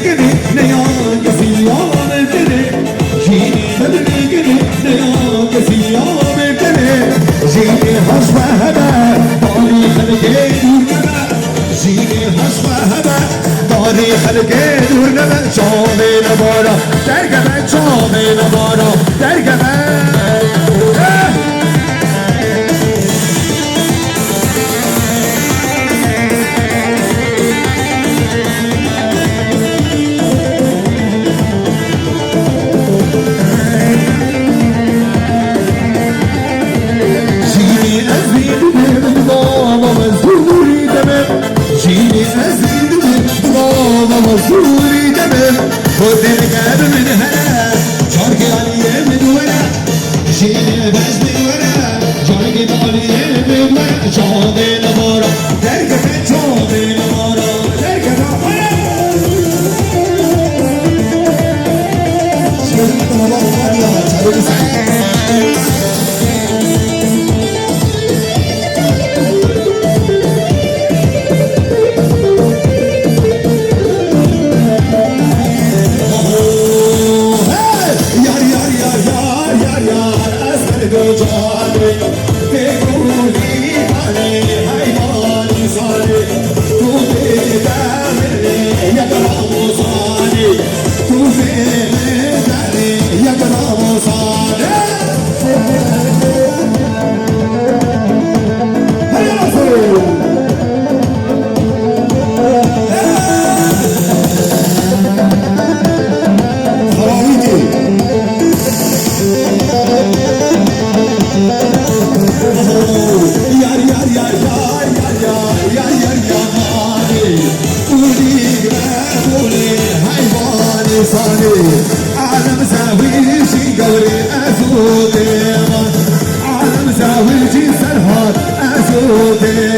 gini ne ya kesi ya mekene jini badli gini ne ya kesi ya mekene jini hasba haba tari khalge durna jini hasba haba tari khalge durna chome nabara dergeme chome nabara dergeme مزوري دمر خد القلب منها شارك عليه من ورا جيني بس من ورا شارك عليه من ورا شاطئ نبارا درجة شاطئ نبارا درجة نبارا شارك نبارا شارك عالم زاوي شي قوري أزودي عالم زاوي جي سرهات أزودي